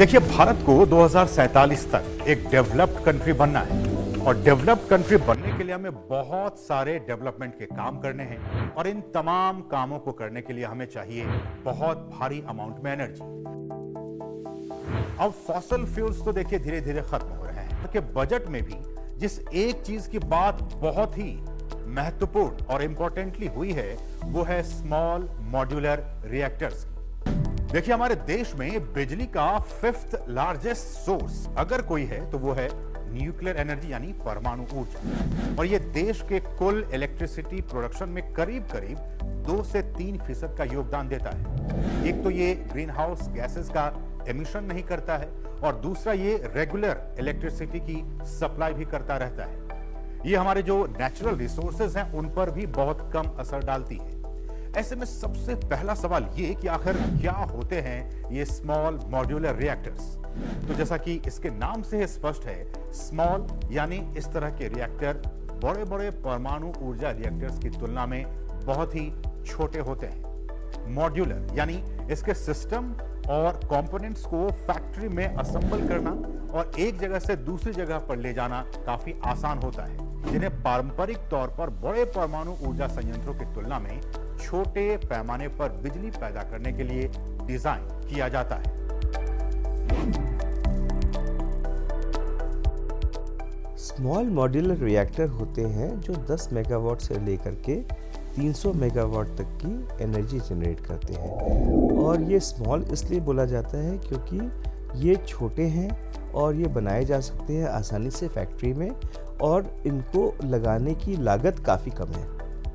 देखिए, भारत को 2047 तक एक डेवलप्ड कंट्री बनना है और डेवलप्ड कंट्री बनने के लिए हमें बहुत सारे डेवलपमेंट के काम करने हैं और इन तमाम कामों को करने के लिए हमें चाहिए बहुत भारी अमाउंट में एनर्जी। अब फॉसिल फ्यूल्स तो देखिए धीरे धीरे खत्म हो रहे हैं, क्योंकि बजट में भी जिस एक चीज की बात बहुत ही महत्वपूर्ण और इंपॉर्टेंटली हुई है वो है स्मॉल मॉड्यूलर रिएक्टर्स। देखिए, हमारे देश में बिजली का 5th लार्जेस्ट सोर्स अगर कोई है तो वो है न्यूक्लियर एनर्जी यानी परमाणु ऊर्जा, और ये देश के कुल इलेक्ट्रिसिटी प्रोडक्शन में करीब करीब 2 से 3% का योगदान देता है। एक तो ये ग्रीन हाउस गैसेस का एमिशन नहीं करता है और दूसरा ये रेगुलर इलेक्ट्रिसिटी की सप्लाई भी करता रहता है। ये हमारे जो नेचुरल रिसोर्सेज हैं उन पर भी बहुत कम असर डालती है। ऐसे में सबसे पहला सवाल ये कि आखिर क्या होते हैं ये स्मॉल मॉड्यूलर रिएक्टर्स। तो जैसा कि इसके नाम से ही स्पष्ट है, स्मॉल यानी इस तरह के रिएक्टर बड़े बड़े परमाणु ऊर्जा रिएक्टर्स की तुलना में बहुत ही छोटे होते हैं। मॉड्यूलर यानी इसके सिस्टम और कंपोनेंट्स को फैक्ट्री में असेंबल करना और एक जगह से दूसरी जगह पर ले जाना काफी आसान होता है, जिन्हें पारंपरिक तौर पर बड़े परमाणु ऊर्जा संयंत्रों की तुलना में छोटे पैमाने पर बिजली पैदा करने के लिए डिजाइन किया जाता है। स्मॉल मॉड्यूलर रिएक्टर होते हैं जो 10 मेगावाट से लेकर के 300 मेगावाट तक की एनर्जी जनरेट करते हैं। और ये स्मॉल इसलिए बोला जाता है क्योंकि ये छोटे हैं और ये बनाए जा सकते हैं आसानी से फैक्ट्री में, और इनको लगाने की लागत काफ़ी कम है।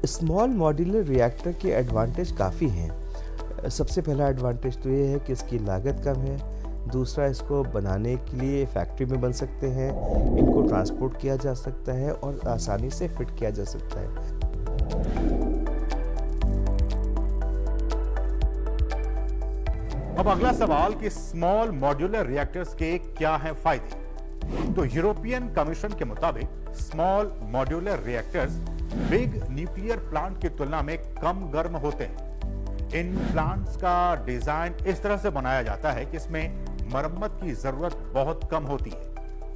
स्मॉल मॉड्यूलर रिएक्टर के एडवांटेज काफ़ी हैं। सबसे पहला एडवांटेज तो ये है कि इसकी लागत कम है। दूसरा, इसको बनाने के लिए फैक्ट्री में बन सकते हैं, इनको ट्रांसपोर्ट किया जा सकता है और आसानी से फिट किया जा सकता है। अब अगला सवाल कि स्मॉल मॉड्यूलर रिएक्टर्स के क्या हैं फायदे। तो यूरोपियन कमीशन के मुताबिक small modular reactors big nuclear plant की तुलना में कम गर्म होते हैं। इन प्लांट्स का डिजाइन इस तरह से बनाया जाता है कि इसमें मरम्मत की जरूरत बहुत कम होती है,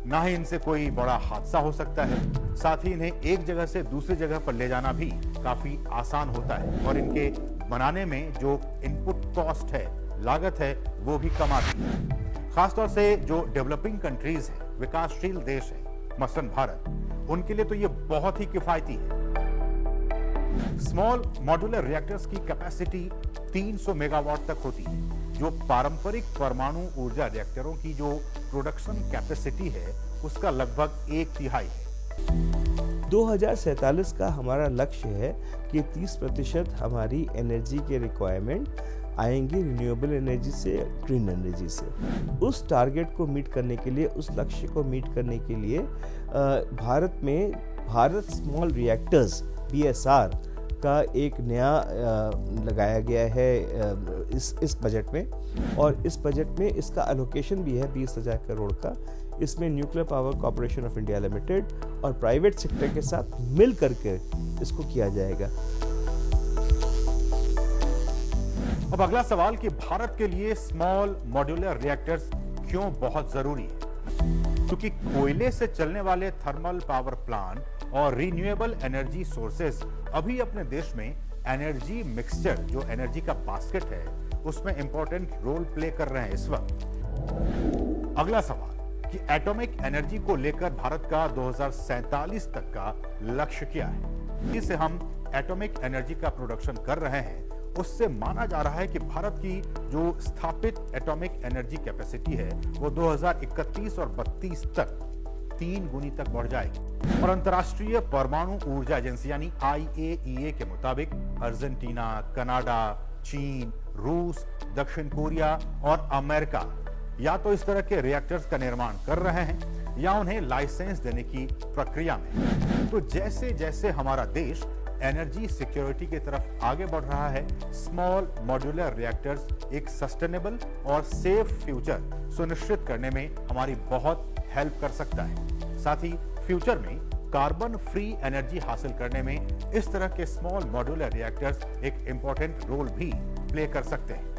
ना ही इनसे कोई बड़ा हादसा हो सकता है। साथ ही इन्हें एक जगह से दूसरी जगह पर ले जाना भी काफी आसान होता है और इनके बनाने में जो इनपुट कॉस्ट है, लागत है, वो भी कम आती है। खासतौर से जो डेवलपिंग कंट्रीज है, विकासशील देश है, मसलन भारत, उनके लिए तो ये बहुत ही किफायती है। स्मॉल मॉड्यूलर रिएक्टर्स की कैपेसिटी 300 मेगावाट तक होती है, जो पारंपरिक परमाणु ऊर्जा रिएक्टरों की जो प्रोडक्शन कैपेसिटी है उसका लगभग 1/3 है। 2047 का हमारा लक्ष्य है कि 30% हमारी एनर्जी के रिक्वायरमेंट आएंगी रिन्यूएबल एनर्जी से, ग्रीन एनर्जी से। उस टारगेट को मीट करने के लिए, उस लक्ष्य को मीट करने के लिए भारत में भारत स्मॉल रिएक्टर्स BSR का एक नया लगाया गया है इस बजट में, और इस बजट में इसका एलोकेशन भी है 20,000 करोड़ का। इसमें nuclear power corporation of India limited और प्राइवेट सेक्टर के साथ मिल करके इसको किया जाएगा। अब अगला सवाल कि भारत के लिए स्मॉल मॉड्यूलर रिएक्टर्स क्यों बहुत जरूरी है। क्योंकि कोयले से चलने वाले थर्मल पावर प्लांट और रिन्यूएबल एनर्जी सोर्सेज अभी अपने देश में एनर्जी मिक्सचर, जो एनर्जी का बास्केट है, उसमें इंपॉर्टेंट रोल प्ले कर रहे हैं इस वक्त। अगला सवाल कि एटॉमिक एनर्जी को लेकर भारत का 2047 तक का लक्ष्य क्या है। जिससे हम एटॉमिक एनर्जी का प्रोडक्शन कर रहे हैं, उससे माना जा रहा है कि भारत की जो स्थापित एटॉमिक एनर्जी कैपेसिटी है वो 2031 और 32 तक 3 गुनी तक बढ़ जाएगी। और अंतर्राष्ट्रीय परमाणु ऊर्जा एजेंसी यानी IAEA के मुताबिक अर्जेंटीना, कनाडा, चीन, रूस, दक्षिण कोरिया और अमेरिका या तो इस तरह के रिएक्टर्स का निर्माण कर रहे हैं या उन्हें लाइसेंस देने की प्रक्रिया में। तो जैसे जैसे हमारा देश एनर्जी सिक्योरिटी की तरफ आगे बढ़ रहा है, स्मॉल मॉड्यूलर रिएक्टर्स एक सस्टेनेबल और सेफ फ्यूचर सुनिश्चित करने में हमारी बहुत हेल्प कर सकता है। साथ ही फ्यूचर में कार्बन फ्री एनर्जी हासिल करने में इस तरह के स्मॉल मॉड्यूलर रिएक्टर्स एक इंपॉर्टेंट रोल भी प्ले कर सकते हैं।